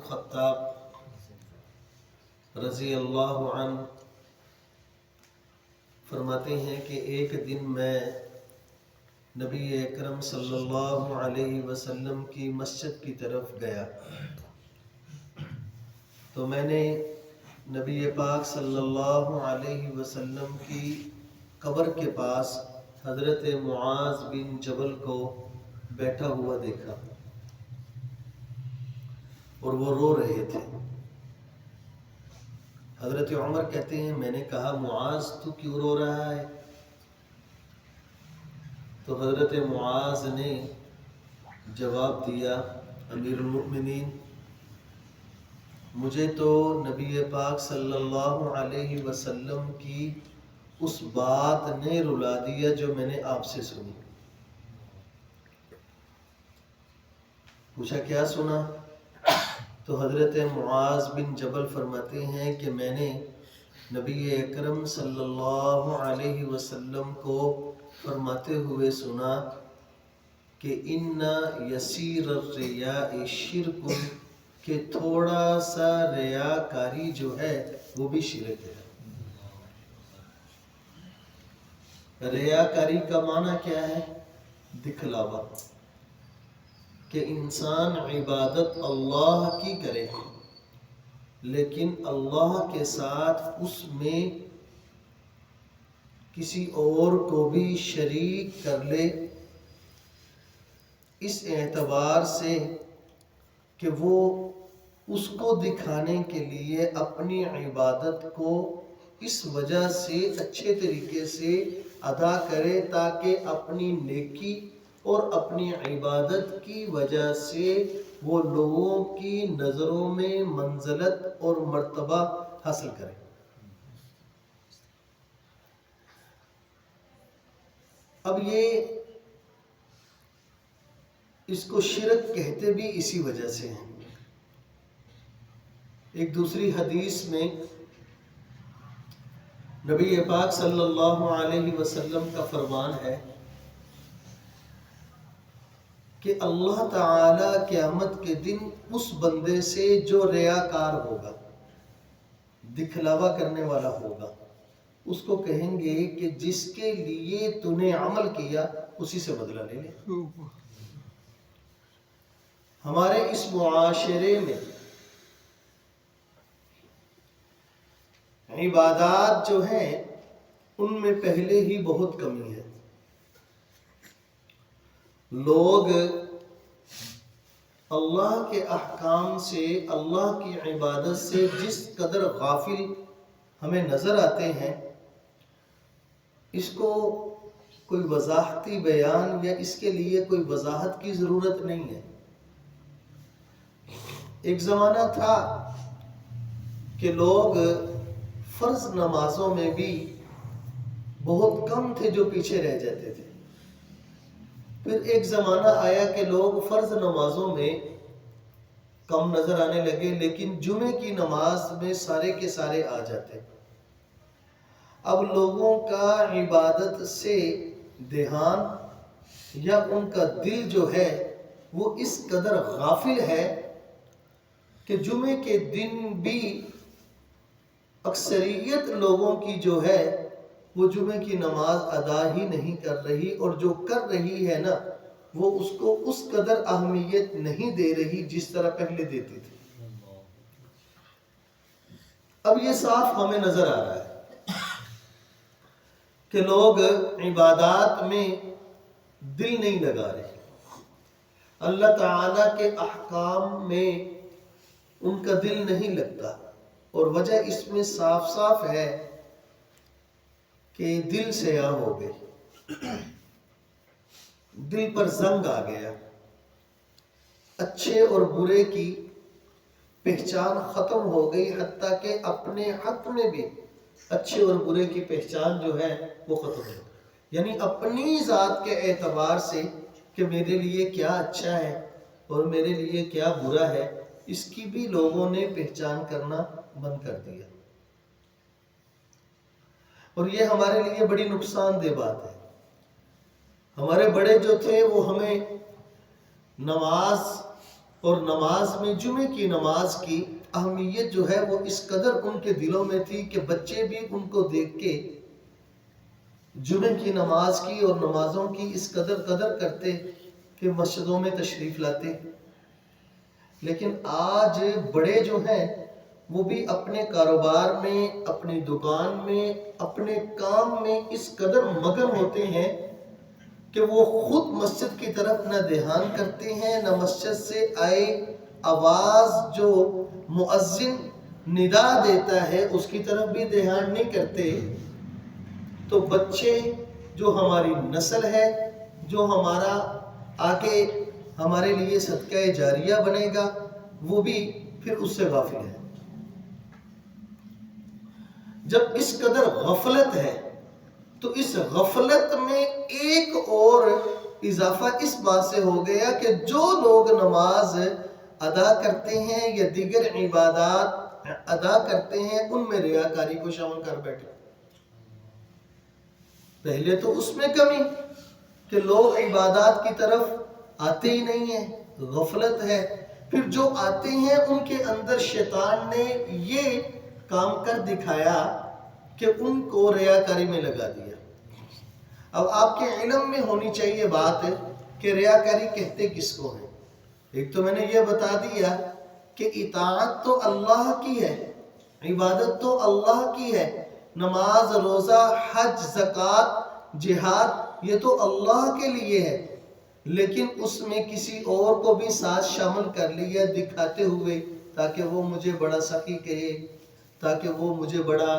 خطاب رضی اللہ عنہ فرماتے ہیں کہ ایک دن میں نبی اکرم صلی اللہ علیہ وسلم کی مسجد کی طرف گیا تو میں نے نبی پاک صلی اللہ علیہ وسلم کی قبر کے پاس حضرت معاذ بن جبل کو بیٹھا ہوا دیکھا اور وہ رو رہے تھے۔ حضرت عمر کہتے ہیں میں نے کہا معاذ تو کیوں رو رہا ہے؟ تو حضرت معاذ نے جواب دیا امیر المؤمنین مجھے تو نبی پاک صلی اللہ علیہ وسلم کی اس بات نے رلا دیا جو میں نے آپ سے سنی۔ پوچھا کیا سنا؟ تو حضرت معاذ بن جبل فرماتے ہیں کہ میں نے نبی اکرم صلی اللہ علیہ وسلم کو فرماتے ہوئے سنا کہ ان یسیر الریاء شرک، کہ تھوڑا سا ریاکاری جو ہے وہ بھی شرک ہے۔ ریاکاری کا معنی کیا ہے؟ دکھلاوا، کہ انسان عبادت اللہ کی کرے لیکن اللہ کے ساتھ اس میں کسی اور کو بھی شریک کر لے، اس اعتبار سے کہ وہ اس کو دکھانے کے لیے اپنی عبادت کو اس وجہ سے اچھے طریقے سے ادا کرے تاکہ اپنی نیکی اور اپنی عبادت کی وجہ سے وہ لوگوں کی نظروں میں منزلت اور مرتبہ حاصل کرے۔ اب یہ اس کو شرک کہتے بھی اسی وجہ سے ہیں۔ ایک دوسری حدیث میں نبی پاک صلی اللہ علیہ وسلم کا فرمان ہے کہ اللہ تعالی قیامت کے دن اس بندے سے جو ریاکار ہوگا، دکھلاوا کرنے والا ہوگا، اس کو کہیں گے کہ جس کے لیے تو نے عمل کیا اسی سے بدلہ لے لے۔ ہمارے اس معاشرے میں عبادات جو ہیں ان میں پہلے ہی بہت کمی ہے۔ لوگ اللہ کے احکام سے، اللہ کی عبادت سے جس قدر غافل ہمیں نظر آتے ہیں، اس کو کوئی وضاحتی بیان یا اس کے لیے کوئی وضاحت کی ضرورت نہیں ہے۔ ایک زمانہ تھا کہ لوگ فرض نمازوں میں بھی بہت کم تھے جو پیچھے رہ جاتے تھے۔ پھر ایک زمانہ آیا کہ لوگ فرض نمازوں میں کم نظر آنے لگے لیکن جمعے کی نماز میں سارے کے سارے آ جاتے۔ اب لوگوں کا عبادت سے دھیان یا ان کا دل جو ہے وہ اس قدر غافل ہے کہ جمعے کے دن بھی اکثریت لوگوں کی جو ہے وہ جمعے کی نماز ادا ہی نہیں کر رہی، اور جو کر رہی ہے نا وہ اس کو اس قدر اہمیت نہیں دے رہی جس طرح پہلے دیتی تھی۔ اب یہ صاف ہمیں نظر آ رہا ہے کہ لوگ عبادات میں دل نہیں لگا رہے، اللہ تعالیٰ کے احکام میں ان کا دل نہیں لگتا، اور وجہ اس میں صاف صاف ہے کہ دل سیاہ ہو گئے، دل پر زنگ آ گیا، اچھے اور برے کی پہچان ختم ہو گئی، حتیٰ کہ اپنے حق میں بھی اچھے اور برے کی پہچان جو ہے وہ ختم ہو گئی۔ یعنی اپنی ذات کے اعتبار سے کہ میرے لیے کیا اچھا ہے اور میرے لیے کیا برا ہے، اس کی بھی لوگوں نے پہچان کرنا بند کر دیا، اور یہ ہمارے لیے بڑی نقصان دہ بات ہے۔ ہمارے بڑے جو تھے وہ ہمیں نماز اور نماز میں جمعے کی نماز کی اہمیت جو ہے وہ اس قدر ان کے دلوں میں تھی کہ بچے بھی ان کو دیکھ کے جمعے کی نماز کی اور نمازوں کی اس قدر کرتے کہ مسجدوں میں تشریف لاتے. لیکن آج بڑے جو ہیں وہ بھی اپنے کاروبار میں، اپنی دکان میں، اپنے کام میں اس قدر مگن ہوتے ہیں کہ وہ خود مسجد کی طرف نہ دھیان کرتے ہیں، نہ مسجد سے آئے آواز جو مؤذن ندا دیتا ہے اس کی طرف بھی دھیان نہیں کرتے. تو بچے جو ہماری نسل ہے، جو ہمارا آگے ہمارے لیے صدقہ جاریہ بنے گا، وہ بھی پھر اس سے غافل ہے. جب اس قدر غفلت ہے تو اس غفلت میں ایک اور اضافہ اس بات سے ہو گیا کہ جو لوگ نماز ادا کرتے ہیں یا دیگر عبادات ادا کرتے ہیں ان میں ریاکاری کو شامل کر بیٹھے. پہلے تو اس میں کمی کہ لوگ عبادات کی طرف آتے ہی نہیں ہیں، غفلت ہے. پھر جو آتے ہیں ان کے اندر شیطان نے یہ کام کر دکھایا کہ ان کو ریاکاری میں لگا دیا. اب آپ کے علم میں ہونی چاہیے بات کہ ریاکاری کہتے کس کو ہے. ایک تو میں نے یہ بتا دیا کہ اطاعت تو اللہ کی ہے، عبادت تو اللہ کی ہے، نماز، روزہ، حج، زکوٰۃ، جہاد یہ تو اللہ کے لیے ہے. لیکن اس میں کسی اور کو بھی ساتھ شامل کر لیا دکھاتے ہوئے تاکہ وہ مجھے بڑا سخی کہے، تاکہ وہ مجھے بڑا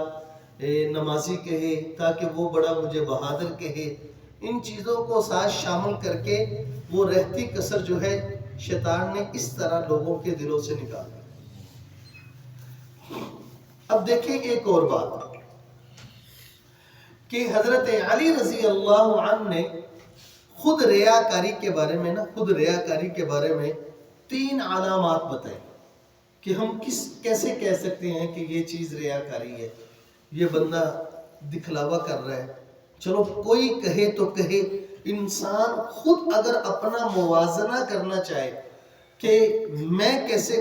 نمازی کہے، تاکہ وہ بڑا مجھے بہادر کہے. ان چیزوں کو ساتھ شامل کر کے وہ رہتی کسر جو ہے شیطان نے اس طرح لوگوں کے دلوں سے نکال دی. اب دیکھیں ایک اور بات کہ حضرت علی رضی اللہ عنہ نے خود ریاکاری کے بارے میں 3 علامات بتائیں کہ ہم کیسے کہہ سکتے ہیں کہ یہ چیز ریاکاری ہے، یہ بندہ دکھلاوا کر رہا ہے. چلو کوئی کہے تو کہے، انسان خود اگر اپنا موازنہ کرنا چاہے کہ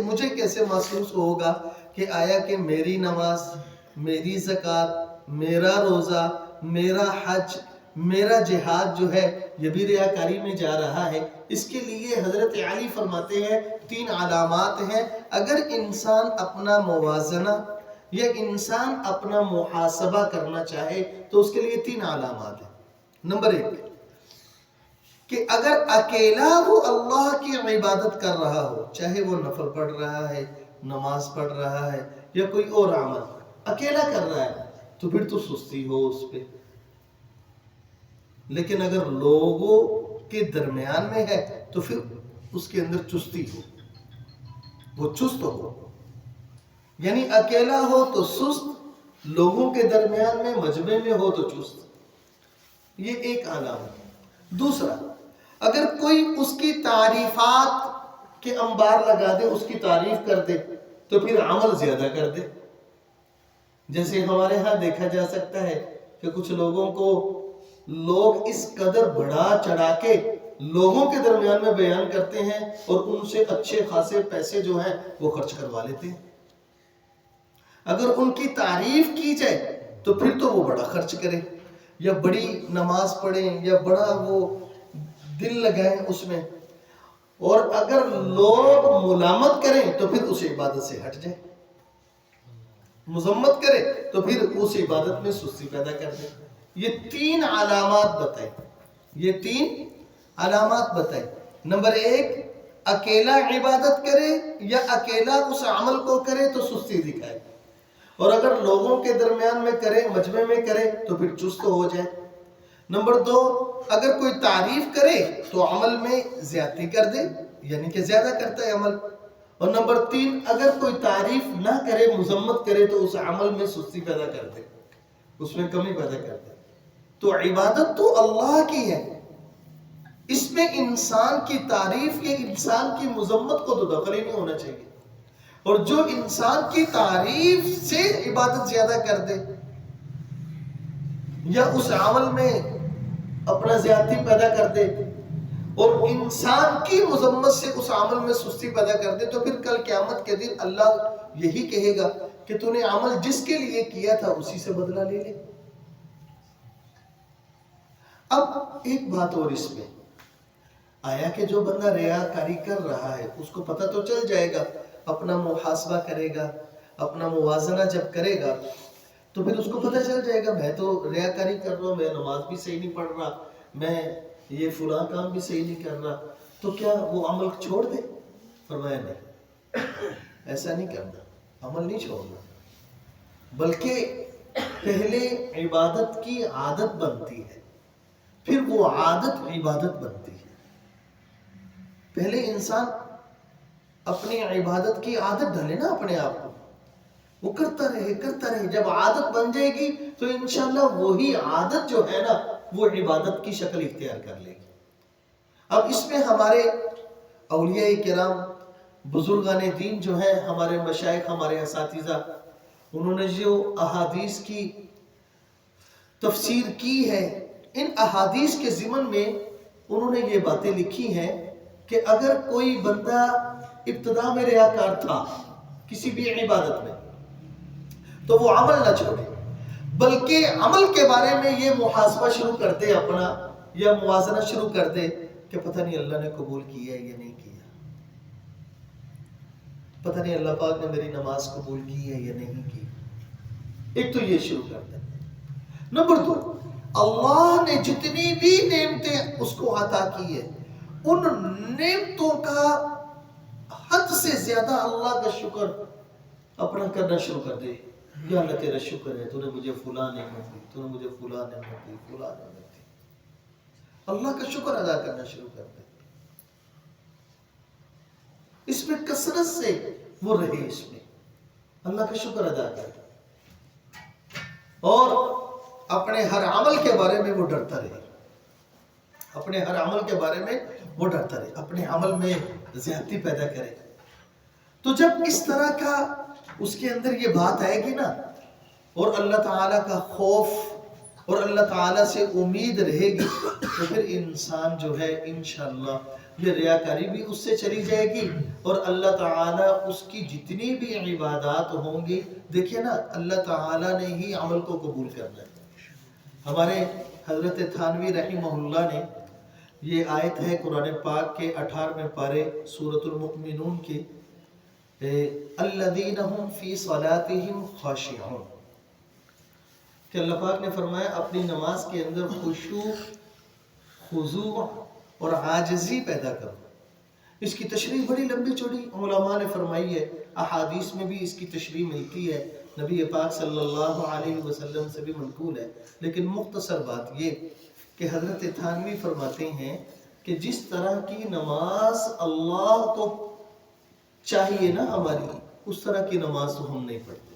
مجھے کیسے محسوس ہوگا کہ آیا کہ میری نماز، میری زکوٰۃ، میرا روزہ، میرا حج، میرا جہاد جو ہے یہ بھی ریاکاری میں جا رہا ہے. اس کے لیے حضرت علی فرماتے ہیں 3 علامات ہیں. اگر انسان اپنا موازنہ یا انسان اپنا محاسبہ کرنا چاہے تو اس کے لیے 3 علامات ہیں. نمبر 1 کہ اگر اکیلا وہ اللہ کی عبادت کر رہا ہو، چاہے وہ نفل پڑھ رہا ہے، نماز پڑھ رہا ہے یا کوئی اور عمل اکیلا کر رہا ہے تو پھر تو سستی ہو اس پہ. لیکن اگر لوگوں کے درمیان میں ہے تو پھر اس کے اندر چستی ہو، وہ چست ہو. یعنی اکیلا ہو تو سست، لوگوں کے درمیان میں مجمع میں ہو تو چست. یہ ایک علامت. دوسرا، اگر کوئی اس کی تعریفات کے انبار لگا دے، اس کی تعریف کر دے تو پھر عمل زیادہ کر دے. جیسے ہمارے ہاں دیکھا جا سکتا ہے کہ کچھ لوگوں کو لوگ اس قدر بڑھا چڑھا کے لوگوں کے درمیان میں بیان کرتے ہیں اور ان سے اچھے خاصے پیسے جو ہیں وہ خرچ کروا لیتے ہیں. اگر ان کی تعریف کی جائے تو پھر تو وہ بڑا خرچ کرے یا بڑی نماز پڑھیں یا بڑا وہ دل لگائیں اس میں. اور اگر لوگ ملامت کریں تو پھر اس عبادت سے ہٹ جائے، مذمت کرے تو پھر اس عبادت میں سستی پیدا کر دے. یہ 3 علامات بتائیں، یہ 3 علامات بتائیں. نمبر 1 اکیلا عبادت کرے یا اکیلا اس عمل کو کرے تو سستی دکھائے، اور اگر لوگوں کے درمیان میں کرے، مجمع میں کرے تو پھر چست ہو جائے. نمبر 2 اگر کوئی تعریف کرے تو عمل میں زیادتی کر دے، یعنی کہ زیادہ کرتا ہے عمل. اور نمبر 3 اگر کوئی تعریف نہ کرے، مذمت کرے تو اس عمل میں سستی پیدا کر دے، اس میں کمی پیدا کر دے. تو عبادت تو اللہ کی ہے، اس میں انسان کی تعریف یا انسان کی مذمت کو تو دخل ہی نہیں ہونا چاہیے. اور جو انسان کی تعریف سے عبادت زیادہ کر دے یا اس عمل میں اپنا زیادتی پیدا کر دے اور انسان کی مذمت سے اس عمل میں سستی پیدا کر دے، تو پھر کل قیامت کے دن اللہ یہی کہے گا کہ تو نے عمل جس کے لیے کیا تھا اسی سے بدلہ لے لے۔ اب ایک بات اور اس میں آیا کہ جو بندہ ریاکاری کر رہا ہے اس کو پتہ تو چل جائے گا، اپنا محاسبہ کرے گا، اپنا موازنہ جب کرے گا تو پھر اس کو پتہ چل جائے گا میں تو ریاکاری کر رہا ہوں، میں نماز بھی صحیح نہیں پڑھ رہا، میں یہ فلاں کام بھی صحیح نہیں کر رہا، تو کیا وہ عمل چھوڑ دے؟ فرمایا نہیں، ایسا نہیں کرنا، عمل نہیں چھوڑنا، بلکہ پہلے عبادت کی عادت بنتی ہے، پھر وہ عادت عبادت بنتی ہے۔ پہلے انسان اپنی عبادت کی عادت ڈالے نا اپنے آپ کو، وہ کرتا رہے، جب عادت بن جائے گی تو انشاءاللہ وہی عادت جو ہے نا وہ عبادت کی شکل اختیار کر لے گی۔ اب اس میں ہمارے اولیاء کرام، بزرگان دین جو ہیں، ہمارے مشائخ، ہمارے اساتذہ، انہوں نے جو احادیث کی تفسیر کی ہے، ان احادیث کے ضمن میں انہوں نے یہ باتیں لکھی ہیں کہ اگر کوئی بندہ ابتدا میں ریاکار تھا کسی بھی عبادت میں تو وہ عمل نہ چھوڑے، بلکہ عمل کے بارے میں یہ محاسبہ شروع کر دے اپنا، یا موازنہ شروع کر دے کہ پتہ نہیں اللہ نے قبول کیا ہے یا نہیں کیا، پتہ نہیں اللہ پاک نے میری نماز قبول کی ہے یا نہیں کی۔ ایک تو یہ شروع کر دے۔ نمبر 2، اللہ نے جتنی بھی نعمتیں اس کو عطا کی ہے، ان نعمتوں کا حد سے زیادہ اللہ کا شکر اپنا کرنا شروع کر دے۔ یا اللہ تیرا شکر ہے، تو نے مجھے فلاں نعمت دی، تو نے مجھے فلاں نعمت دی، فلاں نعمت دی۔ اللہ کا شکر ادا کرنا شروع کر دے، اس میں کثرت سے وہ رہے، اس میں اللہ کا شکر ادا کرے، اور اپنے ہر عمل کے بارے میں وہ ڈرتا رہے، اپنے ہر عمل کے بارے میں وہ ڈرتا رہے، اپنے عمل میں زیادتی پیدا کرے۔ تو جب اس طرح کا اس کے اندر یہ بات آئے گی نا، اور اللہ تعالیٰ کا خوف اور اللہ تعالیٰ سے امید رہے گی، تو پھر انسان جو ہے انشاءاللہ یہ ریاکاری بھی اس سے چلی جائے گی، اور اللہ تعالیٰ اس کی جتنی بھی عبادات ہوں گی، دیکھیں نا اللہ تعالیٰ نے ہی عمل کو قبول کرنا ہے۔ ہمارے حضرت تھانوی رحمہ اللہ نے یہ آیت ہے قرآن پاک کے 18ویں پارے سورۃ المؤمنون کے، الذین هم فی صلاتهم خاشعون، کہ اللہ پاک نے فرمایا اپنی نماز کے اندر خشوع، خضوع اور عاجزی پیدا کرو۔ اس کی تشریح بڑی لمبی چوڑی علماء نے فرمائی ہے، احادیث میں بھی اس کی تشریح ملتی ہے، نبی پاک صلی اللہ علیہ وسلم سے بھی منقول ہے، لیکن مختصر بات یہ کہ حضرت تھانوی فرماتے ہیں کہ جس طرح کی نماز اللہ کو چاہیے نا ہماری، اس طرح کی نماز تو ہم نہیں پڑھتے۔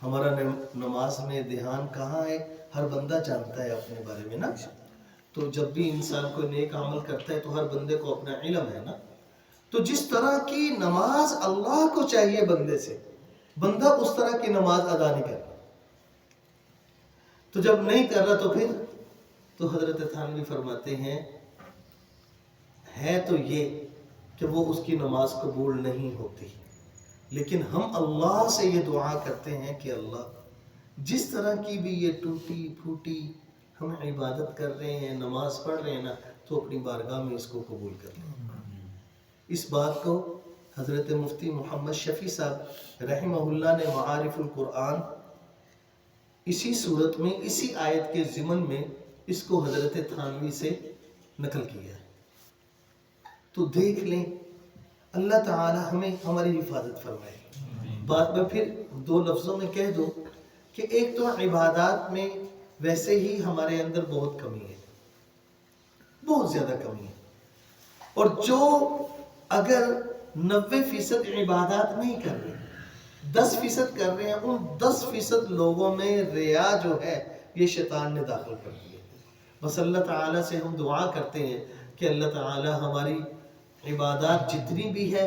ہمارا نماز میں دھیان کہاں ہے ہر بندہ جانتا ہے اپنے بارے میں نا، تو جب بھی انسان کوئی نیک عمل کرتا ہے تو ہر بندے کو اپنا علم ہے نا، تو جس طرح کی نماز اللہ کو چاہیے بندے سے، بندہ اس طرح کی نماز ادا نہیں کر رہا، تو جب نہیں کر رہا تو پھر تو حضرت تھانوی فرماتے ہیں ہے تو یہ کہ وہ اس کی نماز قبول نہیں ہوتی، لیکن ہم اللہ سے یہ دعا کرتے ہیں کہ اللہ جس طرح کی بھی یہ ٹوٹی پھوٹی ہم عبادت کر رہے ہیں، نماز پڑھ رہے ہیں نا، تو اپنی بارگاہ میں اس کو قبول کر لیں۔ اس بات کو حضرت مفتی محمد شفیع صاحب رحمہ اللہ نے معارف القرآن اسی صورت میں، اسی آیت کے ضمن میں اس کو حضرت تھانوی سے نقل کیا ہے۔ تو دیکھ لیں، اللہ تعالی ہمیں ہماری حفاظت فرمائے۔ بعد میں پھر دو لفظوں میں کہہ دو کہ ایک تو عبادات میں ویسے ہی ہمارے اندر بہت کمی ہے، بہت زیادہ کمی ہے، اور جو اگر 90% عبادات نہیں کر رہے، 10% کر رہے ہیں، ان 10% لوگوں میں ریا جو ہے یہ شیطان نے داخل کر دیا۔ بس اللہ تعالیٰ سے ہم دعا کرتے ہیں کہ اللہ تعالیٰ ہماری عبادات جتنی بھی ہے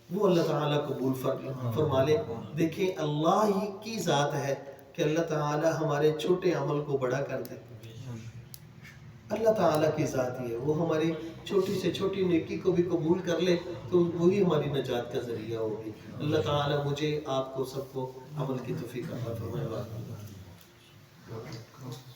وہ اللہ تعالیٰ قبول فرما لے۔ دیکھیں اللہ ہی کی ذات ہے کہ اللہ تعالیٰ ہمارے چھوٹے عمل کو بڑا کر دے، اللہ تعالیٰ کی ذات ہی ہے، وہ ہماری چھوٹی سے چھوٹی نیکی کو بھی قبول کر لے تو وہی ہماری نجات کا ذریعہ ہوگی۔ اللہ تعالیٰ مجھے، آپ کو، سب کو عمل کی توفیق عطا فرمائے۔